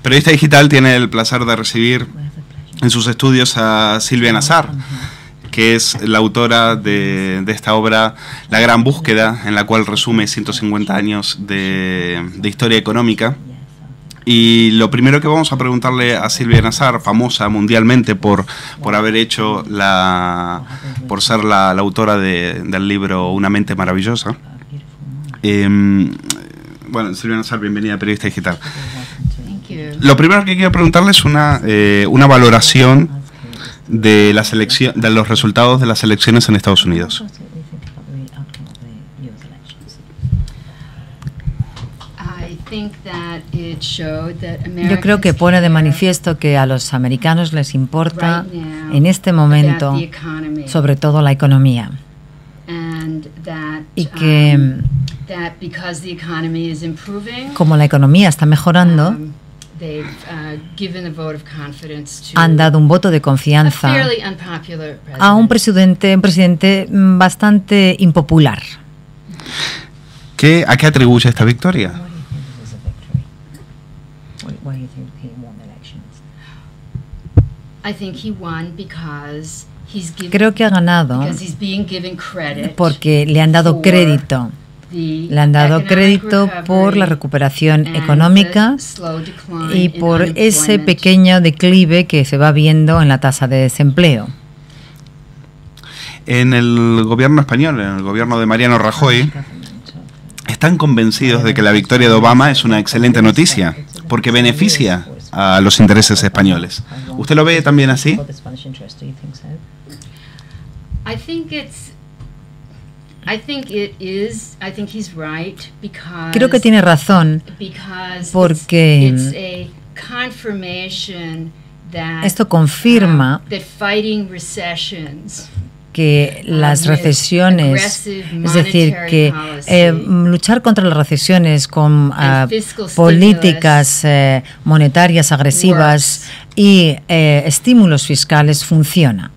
Periodista Digital tiene el placer de recibir en sus estudios a Silvia Nazar, que es la autora de esta obra, La Gran Búsqueda, en la cual resume 150 años de historia económica. Y lo primero que vamos a preguntarle a Silvia Nazar, famosa mundialmente por haber hecho por ser la autora del libro Una mente maravillosa. Bueno, Silvia Nazar, bienvenida a Periodista Digital. Lo primero que quiero preguntarle es una valoración de los resultados de las elecciones en Estados Unidos. Yo creo que pone de manifiesto que a los americanos les importa en este momento sobre todo la economía, y que como la economía está mejorando, han dado un voto de confianza a un presidente bastante impopular. ¿A qué atribuye esta victoria? Creo que ha ganado porque le han dado crédito. Le han dado crédito por la recuperación económica y por ese pequeño declive que se va viendo en la tasa de desempleo. En el gobierno español, en el gobierno de Mariano Rajoy, están convencidos de que la victoria de Obama es una excelente noticia, porque beneficia a los intereses españoles. ¿Usted lo ve también así? Creo que tiene razón, porque esto confirma que las recesiones, es decir, que luchar contra las recesiones con políticas monetarias agresivas y estímulos fiscales funciona.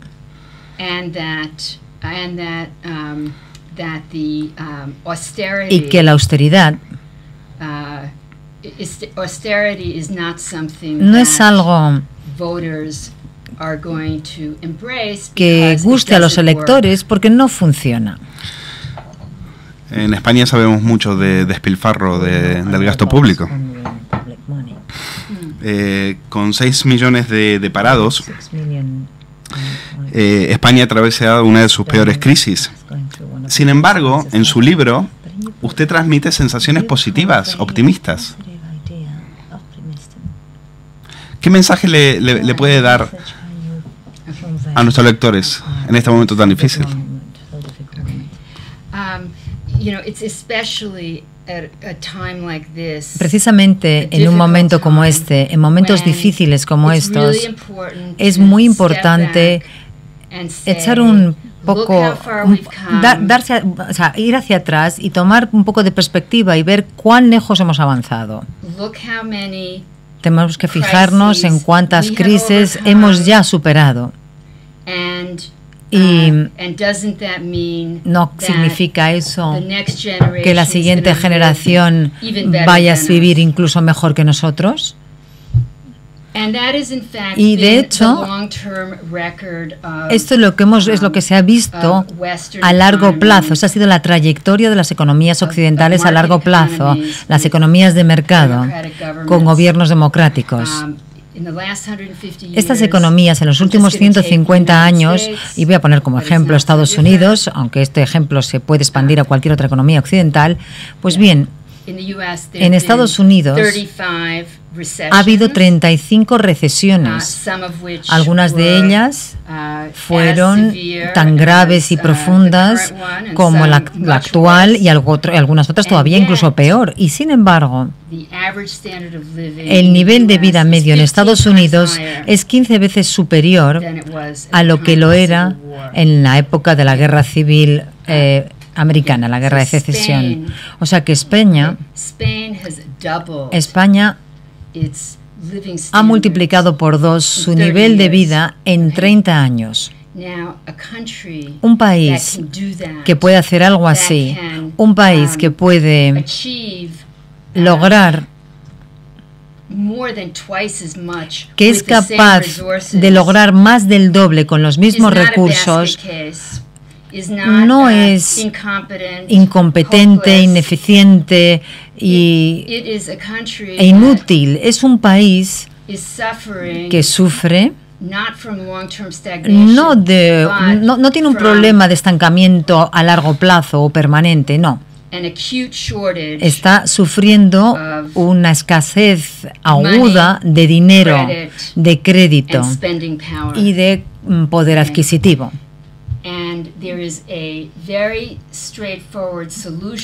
Y que la austeridad no es algo que guste a los electores, porque no funciona. En España sabemos mucho de despilfarro del gasto público. Con 6 millones de parados, España atraviesa una de sus peores crisis. Sin embargo, en su libro, usted transmite sensaciones positivas, optimistas. ¿Qué mensaje le puede dar a nuestros lectores en este momento tan difícil? Precisamente en un momento como este, en momentos difíciles como estos, es muy importante echar un poco, ir hacia atrás y tomar un poco de perspectiva y ver cuán lejos hemos avanzado. Tenemos que fijarnos en cuántas crisis hemos ya superado. Y no significa eso que la siguiente generación vaya a vivir incluso mejor que nosotros. Y de hecho, esto es lo que se ha visto a largo plazo. Esa ha sido la trayectoria de las economías occidentales a largo plazo, las economías de mercado con gobiernos democráticos. Estas economías en los últimos 150 años, y voy a poner como ejemplo Estados Unidos, aunque este ejemplo se puede expandir a cualquier otra economía occidental, pues bien, en Estados Unidos ha habido 35 recesiones. Algunas de ellas fueron tan graves y profundas como la actual, y algunas otras todavía incluso peor. Y sin embargo, el nivel de vida medio en Estados Unidos es 15 veces superior a lo que lo era en la época de la Guerra Civil americana, la Guerra de Secesión. O sea que España ha multiplicado por 2 su nivel de vida en 30 años. Un país que puede hacer algo así, un país que puede lograr que es capaz de lograr más del doble con los mismos recursos, no es incompetente, ineficiente e inútil. Es un país que sufre no tiene un problema de estancamiento a largo plazo o permanente, no. Está sufriendo una escasez aguda de dinero, de crédito y de poder adquisitivo.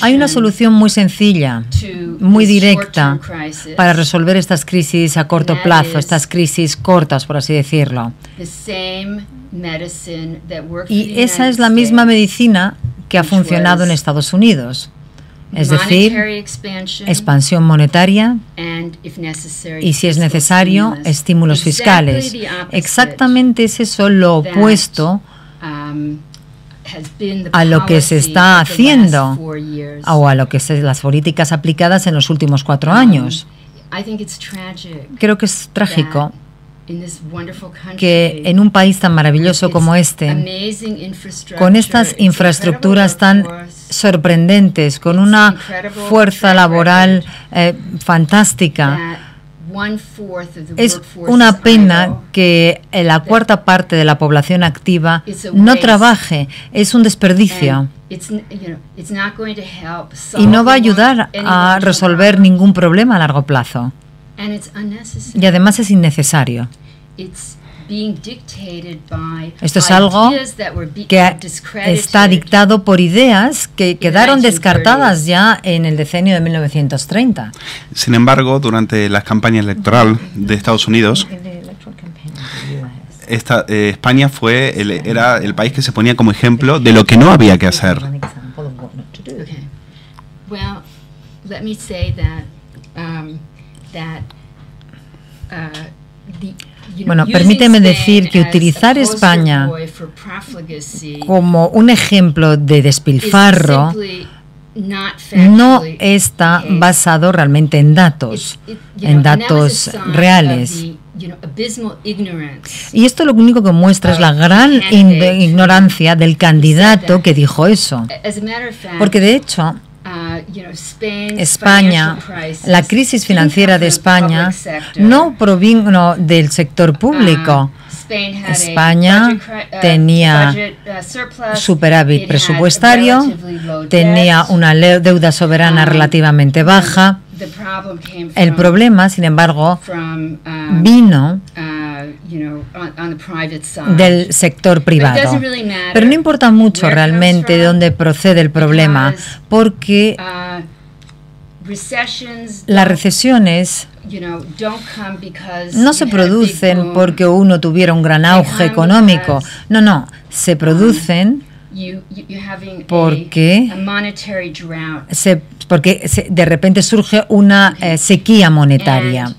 Hay una solución muy sencilla, muy directa para resolver estas crisis a corto plazo, estas crisis cortas, por así decirlo. Y esa es la misma medicina que ha funcionado en Estados Unidos. Es decir, expansión monetaria y, si es necesario, estímulos fiscales. Exactamente es eso lo opuesto a lo que se está haciendo o a lo que las políticas aplicadas en los últimos 4 años. Creo que es trágico que en un país tan maravilloso como este, con estas infraestructuras tan sorprendentes, con una fuerza laboral fantástica, es una pena que la cuarta parte de la población activa no trabaje. Es un desperdicio y no va a ayudar a resolver ningún problema a largo plazo. Y además es innecesario. Esto es algo que está dictado por ideas que quedaron descartadas ya en el decenio de 1930. Sin embargo, durante la campaña electoral de Estados Unidos, España era el país que se ponía como ejemplo de lo que no había que hacer. Bueno, permíteme decir que utilizar España como un ejemplo de despilfarro no está basado realmente en datos reales. Y esto lo único que muestra es la gran ignorancia del candidato que dijo eso. Porque de hecho, España, la crisis financiera de España no provino del sector público. España tenía superávit presupuestario, tenía una deuda soberana relativamente baja. El problema, sin embargo, vino del sector privado. Pero no importa mucho realmente de dónde procede el problema, porque las recesiones no se producen porque uno tuviera un gran auge económico. No, se producen porque de repente surge una sequía monetaria.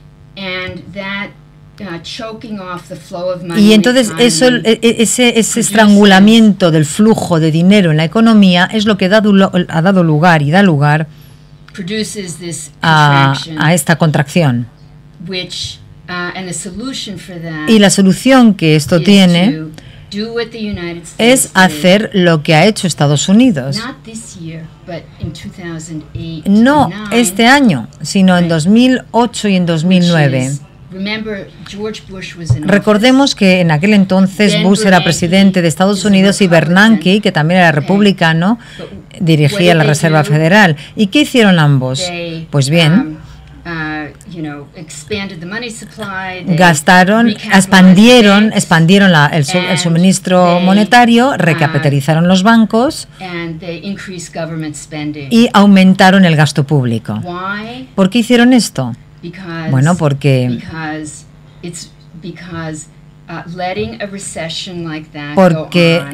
Y entonces ese estrangulamiento del flujo de dinero en la economía es lo que ha dado lugar y da lugar a esta contracción. Y la solución que esto tiene es hacer lo que ha hecho Estados Unidos. No este año, sino en 2008 y en 2009. Recordemos que en aquel entonces Bush era presidente de Estados Unidos y Bernanke, que también era republicano, dirigía la Reserva Federal. ¿Y qué hicieron ambos? Pues bien, expandieron el suministro monetario, recapitalizaron los bancos y aumentaron el gasto público. ¿Por qué hicieron esto? Bueno, porque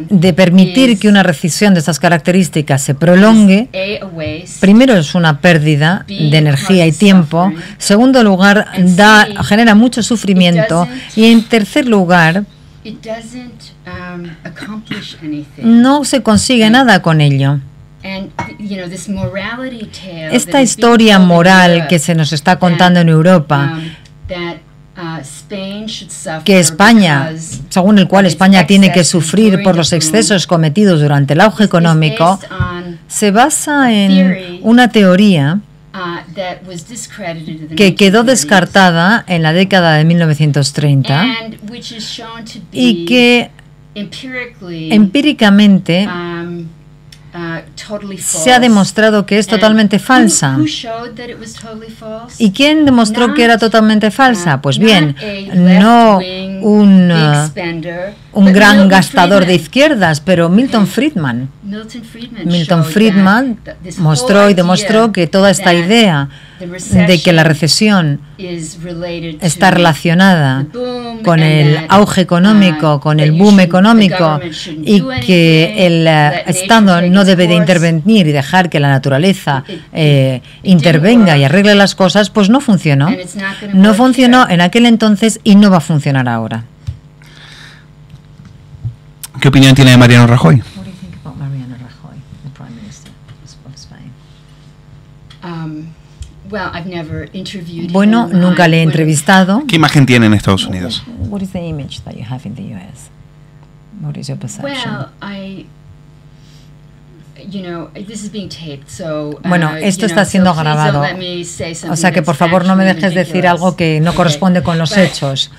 de permitir que una recesión de estas características se prolongue, primero es una pérdida de energía y tiempo, segundo lugar genera mucho sufrimiento y en tercer lugar no se consigue nada con ello. Esta historia moral que se nos está contando en Europa, que España, según el cual España tiene que sufrir por los excesos cometidos durante el auge económico, se basa en una teoría que quedó descartada en la década de 1930 y que empíricamente se ha demostrado que es totalmente falsa. ¿Y quién demostró que era totalmente falsa? Pues bien, no un gran gastador de izquierdas, pero Milton Friedman. Milton Friedman mostró y demostró que toda esta idea de que la recesión está relacionada con el auge económico, con el boom económico, y que el Estado no debe de intervenir y dejar que la naturaleza intervenga y arregle las cosas, pues no funcionó. No funcionó en aquel entonces y no va a funcionar ahora. ¿Qué opinión tiene de Mariano Rajoy? Bueno, nunca le he entrevistado. ¿Qué imagen tiene en Estados Unidos? Bueno, esto está siendo grabado, o sea que por favor no me dejes decir algo que no corresponde con los hechos.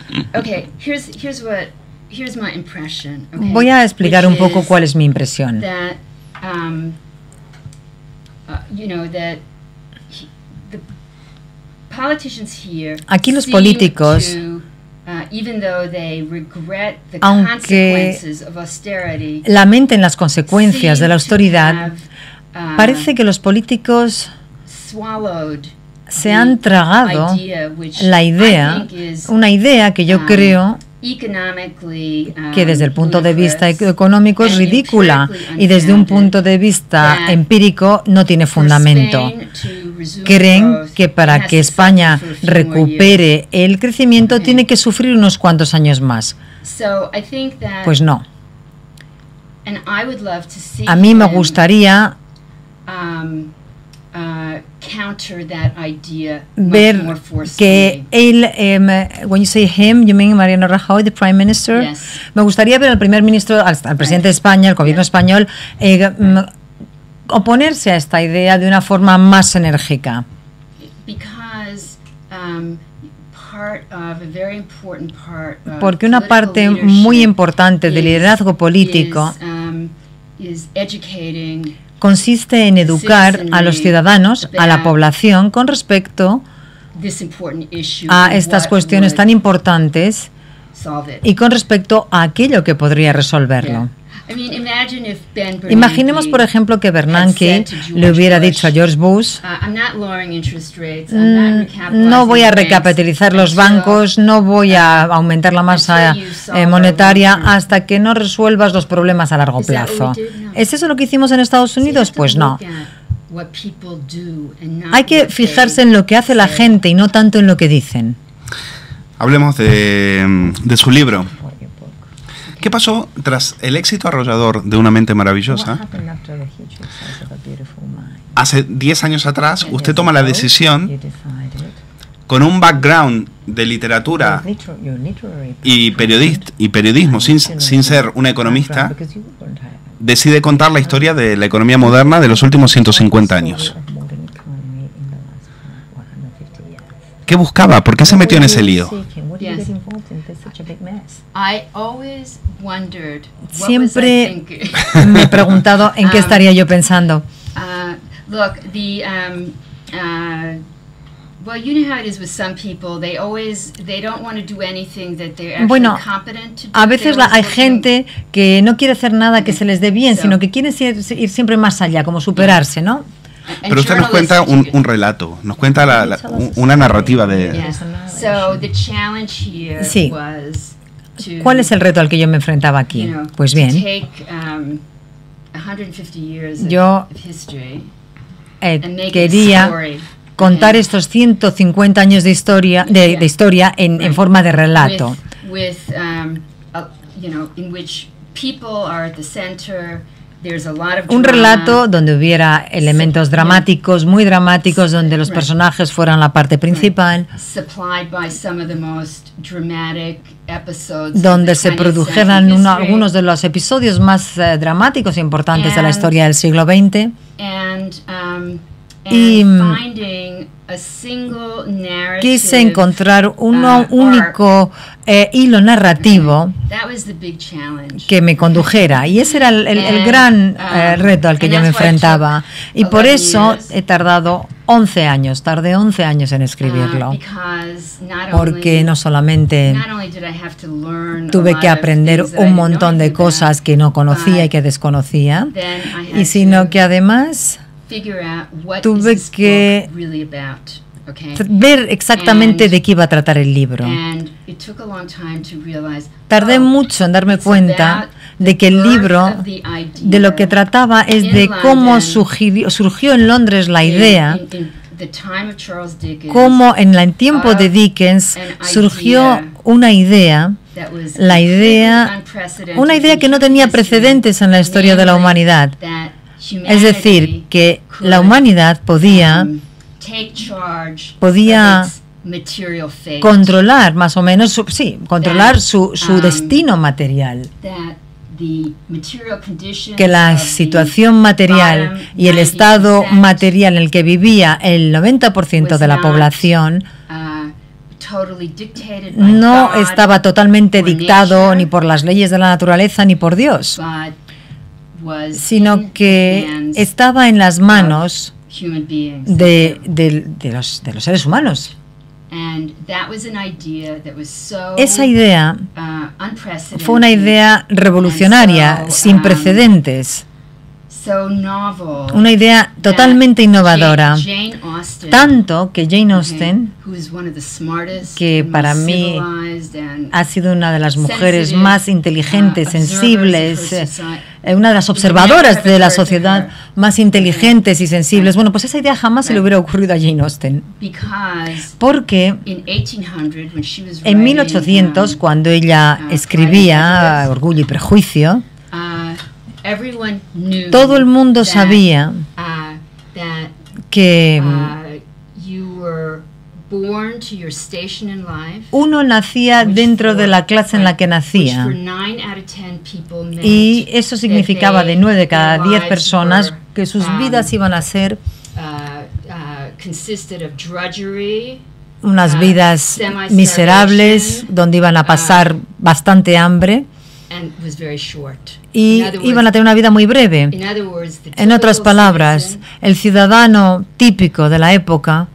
Voy a explicar un poco cuál es mi impresión. Aquí los políticos, aunque lamenten las consecuencias de la austeridad, parece que los políticos se han tragado la idea, una idea que yo creo que desde el punto de vista económico es ridícula y desde un punto de vista empírico no tiene fundamento. Creen que para que España recupere el crecimiento tiene que sufrir unos cuantos años más. Pues no. A mí me gustaría ver que él, when you say him, you mean Mariano Rajoy, the Prime Minister? Yes. Me gustaría ver al primer ministro, al presidente de España, al gobierno español, oponerse a esta idea de una forma más enérgica. Porque una parte muy importante del liderazgo político consiste en educar a los ciudadanos, a la población, con respecto a estas cuestiones tan importantes y con respecto a aquello que podría resolverlo. Imaginemos, por ejemplo, que Bernanke le hubiera dicho a George Bush: no voy a recapitalizar los bancos, no voy a aumentar la masa monetaria hasta que no resuelvas los problemas a largo plazo. ¿Es eso lo que hicimos en Estados Unidos? Pues no. Hay que fijarse en lo que hace la gente y no tanto en lo que dicen. Hablemos de su libro. ¿Qué pasó tras el éxito arrollador de Una mente maravillosa? Hace 10 años atrás, usted toma la decisión, con un background de literatura y periodismo, sin ser una economista, decide contar la historia de la economía moderna de los últimos 150 años. ¿Qué buscaba? ¿Por qué se metió en ese lío? Siempre me he preguntado en qué estaría yo pensando. Bueno, a veces hay gente que no quiere hacer nada que se les dé bien, sino que quiere ir siempre más allá, como superarse, ¿no? Pero usted nos cuenta un relato, nos cuenta una narrativa de... Sí. ¿Cuál es el reto al que yo me enfrentaba aquí? Pues bien, yo quería contar estos 150 años de historia, en forma de relato. Un relato donde hubiera elementos dramáticos, muy dramáticos, donde los personajes fueran la parte principal, donde se produjeran algunos de los episodios más dramáticos e importantes de la historia del siglo XX. Y quise encontrar un único hilo narrativo que me condujera, y ese era el gran reto al que yo me enfrentaba, y por eso he tardado 11 años, tardé 11 años en escribirlo, porque no solamente tuve que aprender un montón de cosas que no conocía y que desconocía, y sino que además tuve que ver exactamente de qué iba a tratar el libro. Tardé mucho en darme cuenta de que el libro de lo que trataba es de cómo surgió en Londres la idea, cómo en el tiempo de Dickens surgió una idea que no tenía precedentes en la historia de la humanidad. Es decir, que la humanidad podía controlar más o menos controlar su destino material, que la situación material y el estado material en el que vivía el 90% de la población no estaba totalmente dictado ni por las leyes de la naturaleza ni por Dios, sino que estaba en las manos de los seres humanos. Esa idea fue una idea revolucionaria, sin precedentes, una idea totalmente innovadora, tanto que Jane Austen, que para mí ha sido una de las mujeres más inteligentes, sensibles, una de las observadoras de la sociedad más inteligentes y sensibles, bueno, pues esa idea jamás se le hubiera ocurrido a Jane Austen, porque en 1800, cuando ella escribía Orgullo y Prejuicio, todo el mundo sabía que uno nacía dentro de la clase en la que nacía, y eso significaba de 9 de cada 10 personas que sus vidas iban a ser unas vidas miserables, donde iban a pasar bastante hambre y iban a tener una vida muy breve. En otras palabras, el ciudadano típico de la época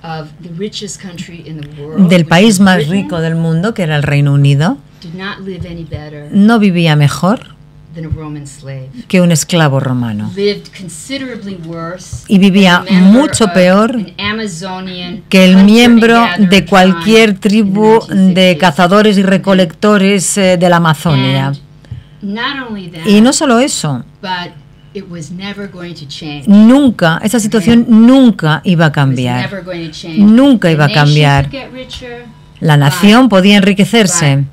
del país más rico del mundo, que era el Reino Unido, no vivía mejor que un esclavo romano, y vivía mucho peor que el miembro de cualquier tribu de cazadores y recolectores de la Amazonia. Y no solo eso, nunca, esa situación nunca iba a cambiar, nunca iba a cambiar. La nación podía enriquecerse,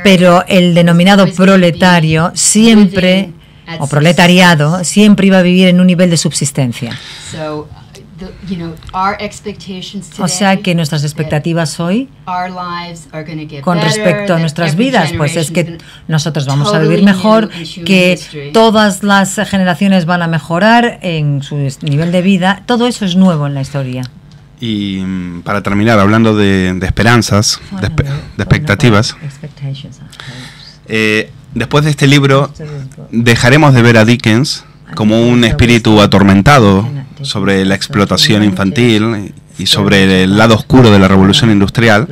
pero el denominado proletario siempre, o proletariado, siempre iba a vivir en un nivel de subsistencia. O sea que nuestras expectativas hoy con respecto a nuestras vidas, pues es que nosotros vamos a vivir mejor, que todas las generaciones van a mejorar en su nivel de vida. Todo eso es nuevo en la historia. Y para terminar, hablando de esperanzas, de expectativas, después de este libro dejaremos de ver a Dickens como un espíritu atormentado sobre la explotación infantil y sobre el lado oscuro de la revolución industrial,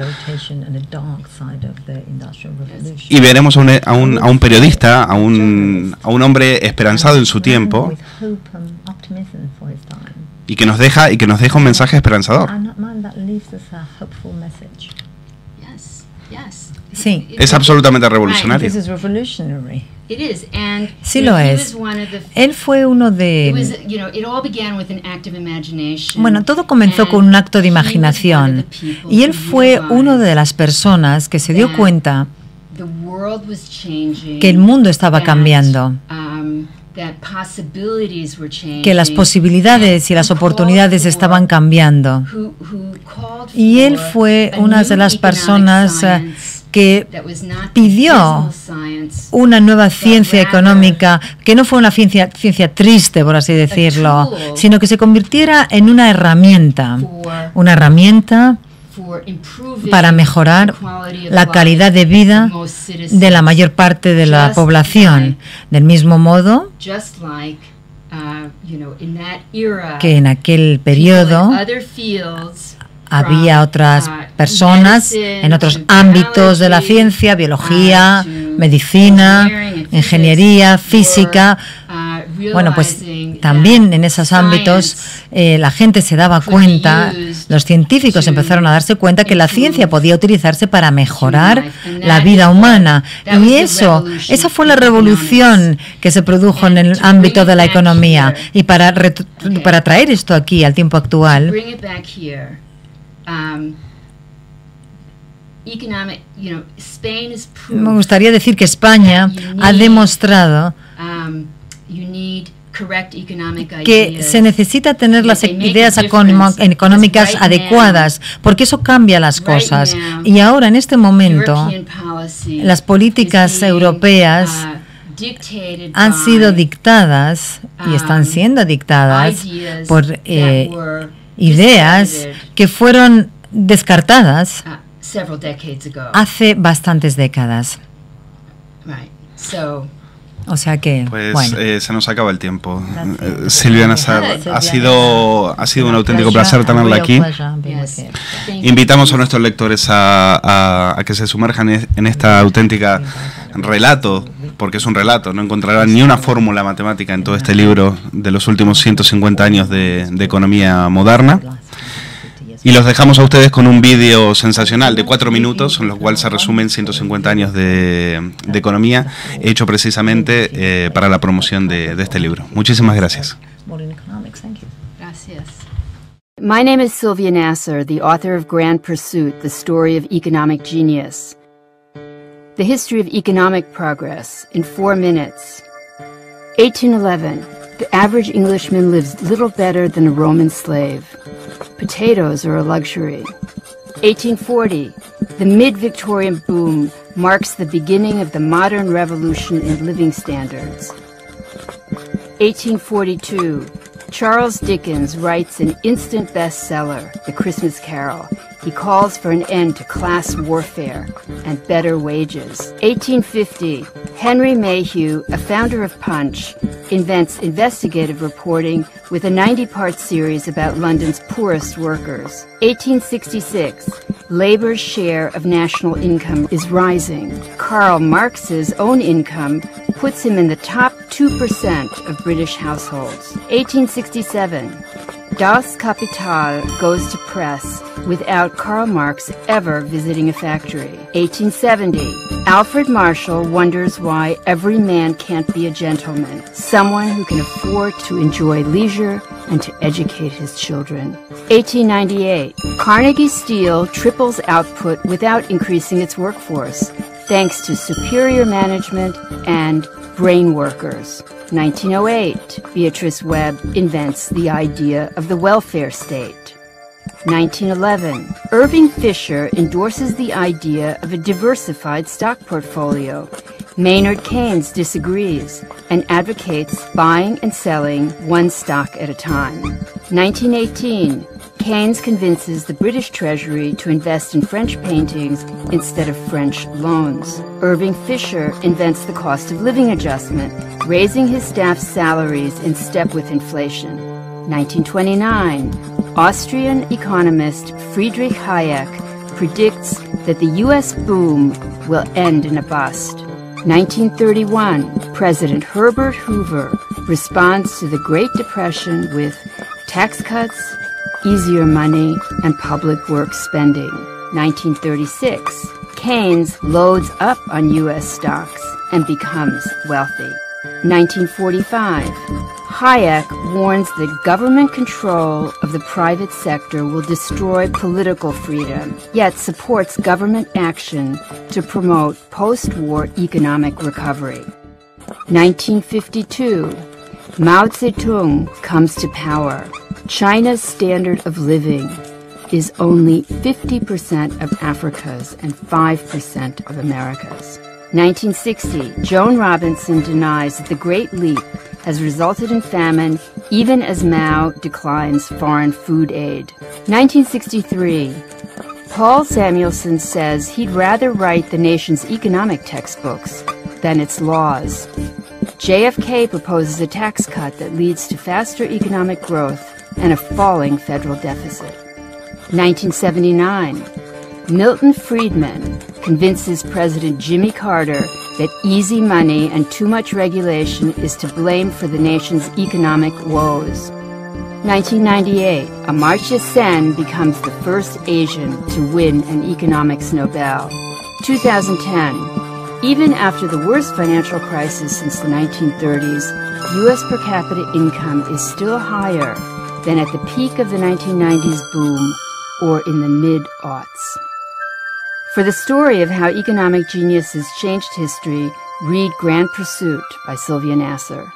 y veremos a un periodista, a un hombre esperanzado en su tiempo, y que nos deja un mensaje esperanzador. Sí. Es absolutamente revolucionario. Sí lo es. Él fue uno de... Bueno, todo comenzó con un acto de imaginación, y él fue uno de las personas que se dio cuenta que el mundo estaba cambiando, que las posibilidades y las oportunidades estaban cambiando. Y él fue una de las personas que pidió una nueva ciencia económica, que no fue una ciencia triste, por así decirlo, sino que se convirtiera en una herramienta para mejorar la calidad de vida de la mayor parte de la población. Del mismo modo que en aquel periodo había otras personas en otros ámbitos de la ciencia, biología, medicina, ingeniería, física. Bueno, pues también en esos ámbitos la gente se daba cuenta, los científicos empezaron a darse cuenta que la ciencia podía utilizarse para mejorar la vida humana. Y esa fue la revolución que se produjo en el ámbito de la economía. Y para traer esto aquí al tiempo actual, me gustaría decir que España ha demostrado que se necesita tener las ideas económicas adecuadas, porque eso cambia las cosas. Y ahora, en este momento, las políticas europeas han sido dictadas y están siendo dictadas por ideas que fueron descartadas hace bastantes décadas. O sea que, pues, bueno. Se nos acaba el tiempo. Silvia Nazar, ha sido un auténtico placer tenerla aquí. Invitamos a nuestros lectores a que se sumerjan en esta auténtica relato, porque es un relato. No encontrarán ni una fórmula matemática en todo este libro de los últimos 150 años de economía moderna. Y los dejamos a ustedes con un vídeo sensacional de 4 minutos, en los cuales se resumen 150 años de economía, hecho precisamente para la promoción de este libro. Muchísimas gracias. Gracias. My name is Sylvia Nasar, the author of Grand Pursuit, The Story of Economic Genius. The history of economic progress in 4 minutes. 1811. The average Englishman lives little better than a Roman slave. Potatoes are a luxury. 1840. The mid-Victorian boom marks the beginning of the modern revolution in living standards. 1842. Charles Dickens writes an instant bestseller, The Christmas Carol. He calls for an end to class warfare and better wages. 1850. Henry Mayhew, a founder of Punch, invents investigative reporting with a 90-part series about London's poorest workers. 1866. Labor's share of national income is rising. Karl Marx's own income puts him in the top 2% of British households. 1867. Das Kapital goes to press without Karl Marx ever visiting a factory. 1870. Alfred Marshall wonders why every man can't be a gentleman, someone who can afford to enjoy leisure and to educate his children. 1898. Carnegie Steel triples output without increasing its workforce, thanks to superior management and brain workers. 1908, Beatrice Webb invents the idea of the welfare state. 1911, Irving Fisher endorses the idea of a diversified stock portfolio. Maynard Keynes disagrees and advocates buying and selling one stock at a time. 1918, Keynes convinces the British Treasury to invest in French paintings instead of French loans. Irving Fisher invents the cost of living adjustment, raising his staff's salaries in step with inflation. 1929, Austrian economist Friedrich Hayek predicts that the U.S. boom will end in a bust. 1931, President Herbert Hoover responds to the Great Depression with tax cuts, easier money, and public works spending. 1936, Keynes loads up on U.S. stocks and becomes wealthy. 1945, Hayek warns that government control of the private sector will destroy political freedom, yet supports government action to promote post-war economic recovery. 1952, Mao Zedong comes to power. China's standard of living is only 50% of Africa's and 5% of America's. 1960, Joan Robinson denies that the Great Leap has resulted in famine even as Mao declines foreign food aid. 1963, Paul Samuelson says he'd rather write the nation's economic textbooks than its laws. JFK proposes a tax cut that leads to faster economic growth and a falling federal deficit. 1979, Milton Friedman convinces President Jimmy Carter that easy money and too much regulation is to blame for the nation's economic woes. 1998, Amartya Sen becomes the first Asian to win an economics Nobel. 2010, even after the worst financial crisis since the 1930s, U.S. per capita income is still higher than at the peak of the 1990s boom or in the mid-aughts. For the story of how economic geniuses changed history, read Grand Pursuit by Sylvia Nasser.